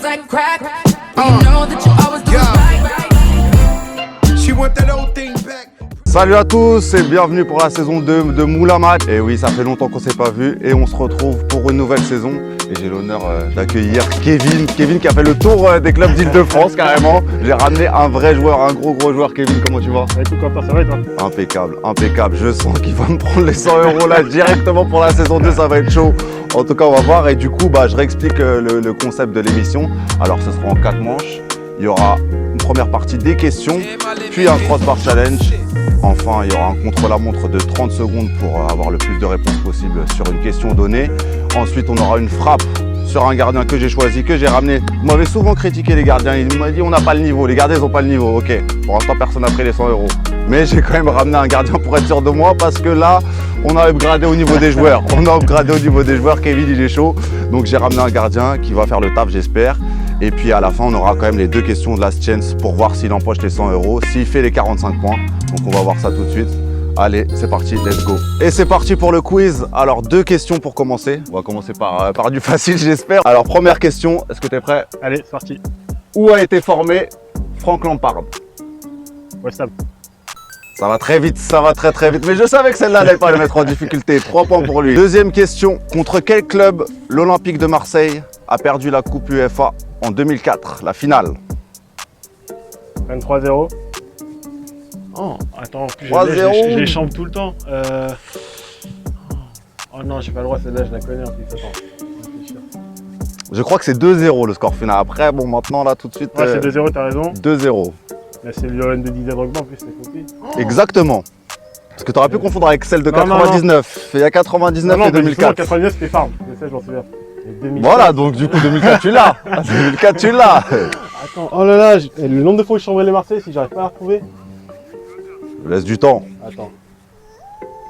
like crack. You know that you always do right. She want that old thing back. Salut à tous et bienvenue pour la saison 2 de Moula Match. Et oui, ça fait longtemps qu'on s'est pas vu et on se retrouve pour une nouvelle saison. Et j'ai l'honneur d'accueillir Kevin qui a fait le tour des clubs d'Île-de-France carrément. J'ai ramené un vrai joueur, un gros joueur. Kevin, comment tu vas? Écoute, Quentin, ça va et toi? Impeccable. Je sens qu'il va me prendre les 100 € là directement pour la saison 2, ça va être chaud. En tout cas, on va voir et du coup, je réexplique le concept de l'émission. Alors, ce sera en 4 manches. Il y aura une première partie des questions, puis un crossbar challenge. Enfin, il y aura un contre-la-montre de 30 secondes pour avoir le plus de réponses possible sur une question donnée. Ensuite, on aura une frappe sur un gardien que j'ai choisi, que j'ai ramené. Vous m'avez souvent critiqué les gardiens, il m'a dit on n'a pas le niveau, les gardiens n'ont pas le niveau. Ok, pour l'instant personne n'a pris les 100 €. Mais j'ai quand même ramené un gardien pour être sûr de moi parce que là, on a upgradé au niveau des joueurs. Kevin il est chaud. Donc j'ai ramené un gardien qui va faire le taf j'espère. Et puis à la fin, on aura quand même les 2 questions de last chance pour voir s'il empoche les 100 €, s'il fait les 45 points. Donc on va voir ça tout de suite. Allez, c'est parti, let's go. Et c'est parti pour le quiz. Alors 2 questions pour commencer. On va commencer par du facile j'espère. Alors première question, est-ce que tu es prêt? Allez, c'est parti. Où a été formé Frank Lampard? West Ham. Ça va très vite, ça va très vite. Mais je savais que celle-là n'allait pas le mettre en difficulté. 3 points pour lui. Deuxième question, contre quel club l'Olympique de Marseille a perdu la Coupe UEFA en 2004, la finale? 23-0. Oh, attends, en plus, je les chante tout le temps. Oh non, j'ai pas le droit, celle-là, je la connais en plus. Attends. Je crois que c'est 2-0 le score final. Après, bon, maintenant, là, tout de suite. Ouais, c'est 2-0, t'as raison. 2-0. Là, c'est le de Didier Drogba en plus, c'est copié. Oh. Exactement. Parce que tu aurais pu confondre avec celle de 99. Il y a 99 et 2004. 99, c'était Farm. C'est ça, je m'en souviens. Voilà, donc du coup, 2004, tu l'as. 2004, tu l'as. Attends, oh là là, le nombre de fois où je chambrais les Marseillais, si j'arrive pas à la retrouver. Je laisse du temps. Attends.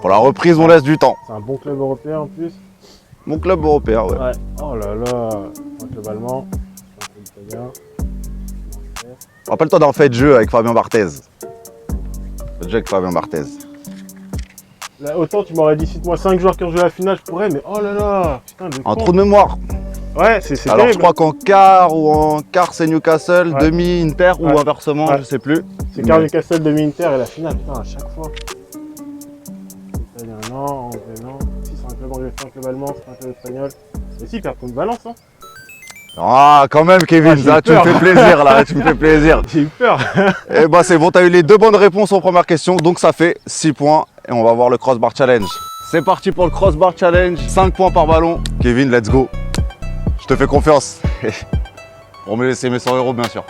Pour la reprise, on laisse du temps. C'est un bon club européen en plus. Mon club européen, ouais. Oh là là, un club allemand, un club italien. Rappelle-toi d'un fait de jeu avec Fabien Barthez. Fait de jeu avec Fabien Barthez. Là, autant tu m'aurais dit, cite-moi 5 joueurs qui ont joué à la finale, je pourrais, mais oh là là, putain de Un trou de mémoire. Ouais, c'est alors terrible. Je crois qu'en quart c'est Newcastle, demi Inter ou inversement, je sais plus. C'est quart Newcastle, demi Inter et la finale, putain, à chaque fois. Italien, non, anglais, non. Si c'est un club anglais, c'est un club allemand, c'est un club espagnol. Mais si, ils perdent contre Valence, hein. Ah, quand même, Kevin, là, tu me fais plaisir, là, tu me fais plaisir. J'ai eu peur. Et bah, c'est bon, t'as eu les 2 bonnes réponses aux premières questions, donc ça fait 6 points. Et on va voir le crossbar challenge. C'est parti pour le crossbar challenge, 5 points par ballon. Kevin, let's go. Je te fais confiance. Pour me laisser mes 100 €, bien sûr.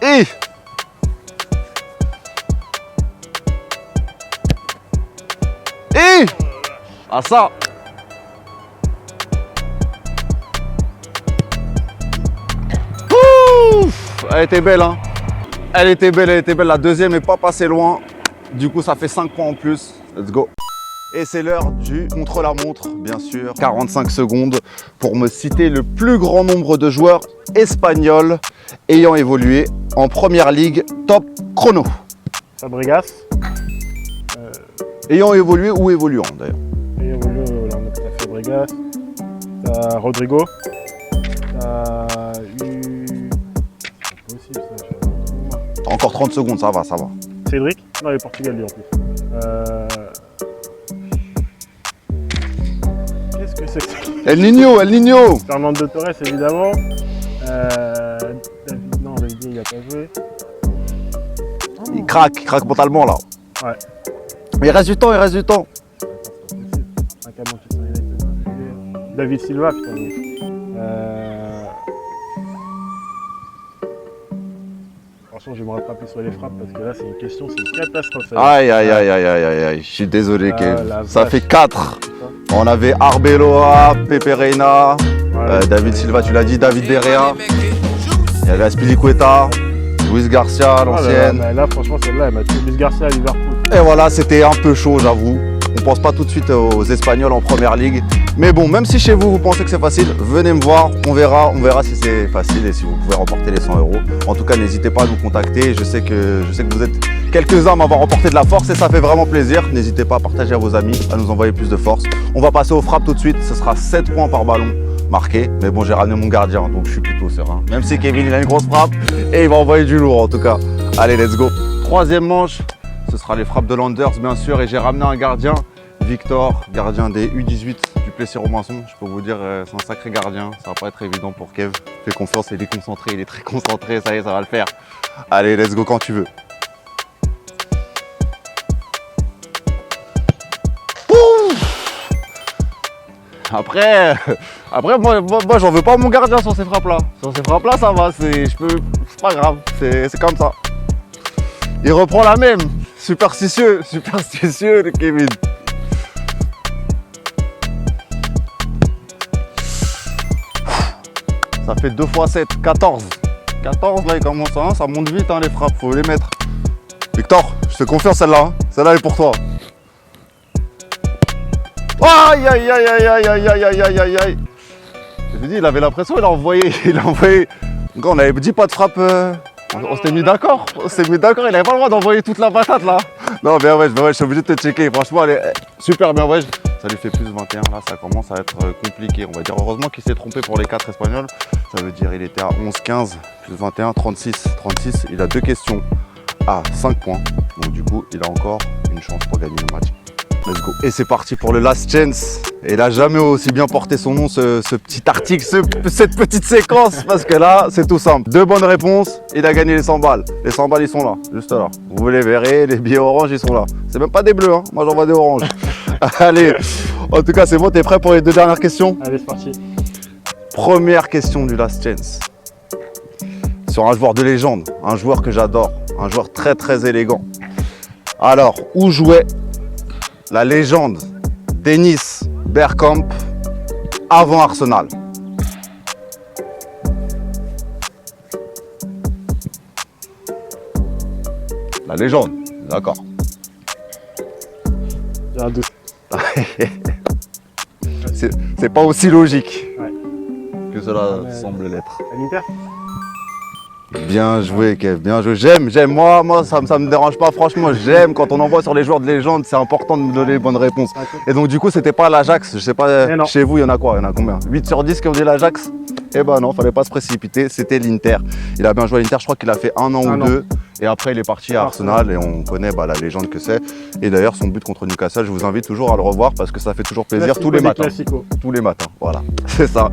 Et ah ça. Ouf, elle était belle, hein. Elle était belle. La deuxième n'est pas passée loin. Du coup, ça fait 5 points en plus. Let's go. Et c'est l'heure du contre-la-montre, bien sûr. 45 secondes pour me citer le plus grand nombre de joueurs espagnols ayant évolué en première ligue top chrono. Fabregas. Ayant évolué ou évoluant d'ailleurs. Ayant évolué, t'as Fabregas. T'as Rodrigo. T'as eu... C'est possible ça, Encore 30 secondes, ça va. Cédric. Non, il est Portugal lui en plus. Qu'est-ce que c'est que ça? El Niño. Fernando Torres évidemment. David, non, David il a pas joué. Il craque mentalement là. Ouais. Mais il reste du temps. C'est pas possible. Un camion qui s'en est. David Silva, putain. Franchement, je vais me rattraper sur les frappes parce que là, c'est une question, c'est une catastrophe. Aïe. Je suis désolé, Kev. Ça vache. fait 4. On avait Arbeloa, Pepe Reina, David Silva, tu l'as dit, David Derrea. Il y avait Azpilicueta, Luis Garcia, l'ancienne. Là, franchement, celle-là, elle m'a tué. Luis Garcia à Liverpool. Et voilà, c'était un peu chaud, j'avoue. On pense pas tout de suite aux Espagnols en première ligue. Mais bon, même si chez vous, vous pensez que c'est facile, venez me voir. On verra si c'est facile et si vous pouvez remporter les 100 €. En tout cas, n'hésitez pas à nous contacter. Je sais que vous êtes quelques-uns à m'avoir emporté de la force et ça fait vraiment plaisir. N'hésitez pas à partager à vos amis, à nous envoyer plus de force. On va passer aux frappes tout de suite. Ce sera 7 points par ballon marqué. Mais bon, j'ai ramené mon gardien, donc je suis plutôt serein. Même si Kevin, il a une grosse frappe et il va envoyer du lourd en tout cas. Allez, let's go. Troisième manche, ce sera les frappes de Landers, bien sûr. Et j'ai ramené un gardien, Victor, gardien des U18 du Plessis-Robinson. Je peux vous dire, c'est un sacré gardien. Ça va pas être évident pour Kev. Fais confiance, il est concentré, il est très concentré. Ça y est, ça va le faire. Allez, let's go quand tu veux. Après moi j'en veux pas mon gardien sur ces frappes là. Sur ces frappes là ça va, c'est pas grave, c'est comme ça. Il reprend la même. Superstitieux le Kevin. Ça fait 2 x 7, 14. 14 là il commence, hein, ça monte vite hein, les frappes, faut les mettre. Victor, je te confie celle-là, hein. Celle-là est pour toi. Aïe aïe aïe aïe aïe aïe aïe aïe aïe aïe. Je vous dis, il avait l'impression, il a envoyé. Quand on avait dit pas de frappe, on s'était mis d'accord. Il avait pas le droit d'envoyer toute la patate là. Non mais ouais, je suis obligé de te checker. Franchement, elle est super bien, ouais. Ça lui fait plus 21, là ça commence à être compliqué. On va dire heureusement qu'il s'est trompé pour les 4 espagnols. Ça veut dire il était à 11-15, plus 21, 36. Il a 2 questions à 5 points. Donc du coup, il a encore une chance pour gagner le match. Let's go. Et c'est parti pour le last chance. Et il a jamais aussi bien porté son nom, ce petit article, cette petite séquence. Parce que là, c'est tout simple. 2 bonnes réponses, il a gagné les 100 balles. Les 100 balles, ils sont là, juste là. Vous les verrez, les billets orange, ils sont là. C'est même pas des bleus, hein. Moi j'en vois des oranges. Allez, en tout cas, c'est bon, t'es prêt pour les 2 dernières questions? Allez, c'est parti. Première question du last chance. Sur un joueur de légende, un joueur que j'adore, un joueur très très élégant. Alors, où jouait la légende Dennis Bergkamp avant Arsenal? La légende, d'accord. J'ai un doute. C'est pas aussi logique Ouais. que cela Mais- semble l'être. À l'Inter. Bien joué Kev, bien joué. J'aime, moi ça me dérange pas, franchement j'aime quand on envoie sur les joueurs de légende, c'est important de me donner les bonnes réponses. Et donc du coup c'était pas l'Ajax, je sais pas, Eh non. chez vous il y en a quoi, il y en a combien? 8 sur 10 qui ont dit l'Ajax? Eh ben non, fallait pas se précipiter, c'était l'Inter. Il a bien joué à l'Inter, je crois qu'il a fait 1 an ou 2. Et après il est parti à Arsenal et on connaît la légende que c'est. Et d'ailleurs son but contre Newcastle, je vous invite toujours à le revoir parce que ça fait toujours plaisir tous les matins. Tous les matins, voilà, c'est ça.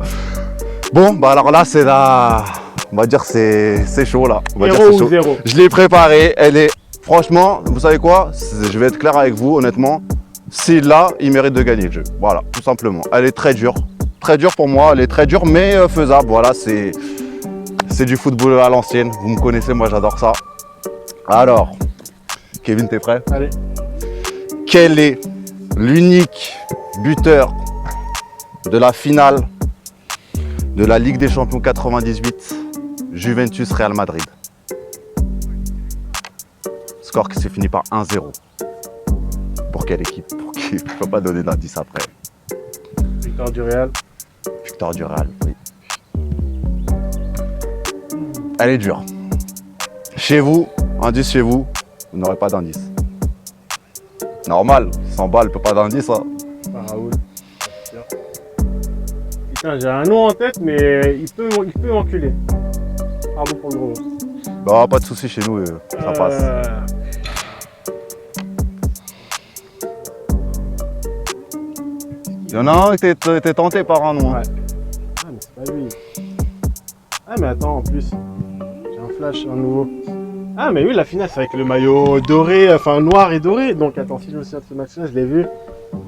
Bon, bah alors là c'est la... On va dire c'est chaud là. On va dire Héros c'est ou chaud. zéro? Je l'ai préparée, elle est... Franchement, vous savez quoi? Je vais être clair avec vous, honnêtement. S'il l'a, il mérite de gagner le jeu. Voilà, tout simplement. Elle est très dure. Très dure pour moi, elle est très dure mais faisable. Voilà, c'est du football à l'ancienne. Vous me connaissez, moi j'adore ça. Alors, Kevin, t'es prêt? Allez. Quel est l'unique buteur de la finale de la Ligue des Champions 98, Juventus-Real Madrid? Score qui s'est fini par 1-0. Pour quelle équipe? Pour qui? Je ne peux pas donner d'indice après. Victoire du Real. Victoire du Real, oui. Elle est dure. Chez vous, indice chez vous, vous n'aurez pas d'indice. Normal, 100 balles, pas d'indice. Hein. Par Raoul. Putain, j'ai un nom en tête, mais il peut enculer. Pardon pour le gros. Bah, pas de soucis chez nous, ça passe. Il y en a un qui était tenté par un nom. Ouais. Ah, mais c'est pas lui. Ah, mais attends, en plus, j'ai un flash, un nouveau. Ah, mais oui, la finale, c'est avec le maillot doré, enfin noir et doré. Donc, attends, si je me souviens de ce match-là, je l'ai vu.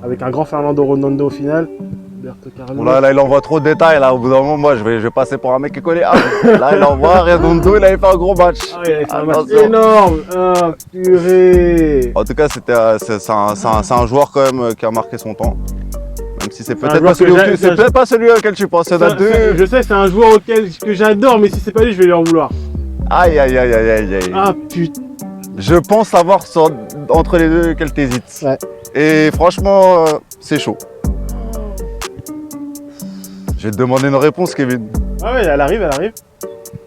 Avec un grand Fernando Ronaldo au final. Roberto Carlos. Là, il envoie trop de détails. Là, au bout d'un moment, moi, je vais passer pour un mec qui connaît. Ah, là, il envoie Redondo, il avait fait un gros match. Ah, il avait fait un match Attention. énorme. Ah, purée. En tout cas, c'est un joueur quand même qui a marqué son temps. Même si c'est peut-être joueur pas celui que c'est peut-être pas celui auquel tu penses. Il y en a deux. Je sais, c'est un joueur que j'adore, mais si c'est pas lui, je vais lui en vouloir. Aïe, aïe, aïe, aïe, aïe, aïe. Ah, putain. Je pense savoir entre les deux quel t'hésites. Ouais. Et franchement, c'est chaud. Je vais te demander une réponse, Kevin. Ah ouais, elle arrive.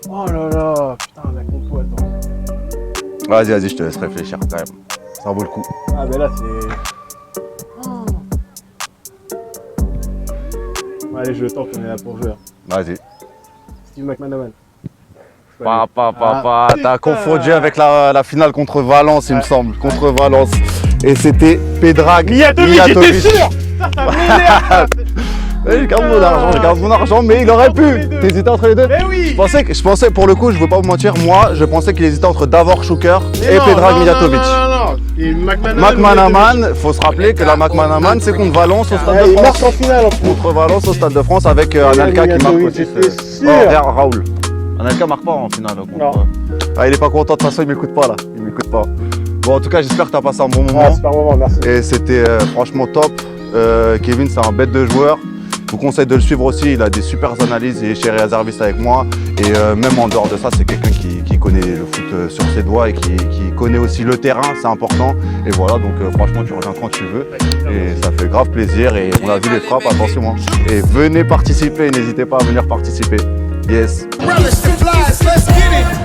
Oh là là, putain, la compo, attends. Vas-y, je te laisse réfléchir quand même. Ça vaut le coup. Ah, mais là, c'est. Oh. Allez, je tente, on est là pour jouer. Vas-y. Steve McManaman. Papa, putain. t'as confondu avec la finale contre Valence, il me semble. Contre Valence. Et c'était Predrag Mijatovic, j'étais sûr. Ça m'énerve. Je garde mon argent, mais il aurait pu. T'hésitais entre les deux? Mais oui. Je pensais, pour le coup, je veux pas vous mentir, moi, je pensais qu'il hésitait entre Davor Šuker et Predrag Mijatovic. Non. Et McManaman, faut se rappeler que la McManaman, c'est contre Valence au Stade de Il marque France. en finale en plus. Contre Valence au Stade de France avec Anelka qui marque aussi. J'étais sûr. Raoul. Anelka marque pas en finale. Non. Ah, il est pas content, de toute façon, il m'écoute pas là. Il m'écoute pas. Bon, en tout cas, j'espère que t'as passé un bon moment. Ah, super moment, merci. Et c'était franchement top. Kevin, c'est un bête de joueur. Je vous conseille de le suivre aussi. Il a des super analyses. Il est chez Réserviste avec moi. Et même en dehors de ça, c'est quelqu'un qui connaît le foot sur ses doigts et qui connaît aussi le terrain. C'est important. Et voilà, donc franchement, tu reviens quand tu veux. Et ça fait grave plaisir. Et on a vu les frappes, attention. Hein. Et venez participer. N'hésitez pas à venir participer. Yes. Relish the flies, let's get it.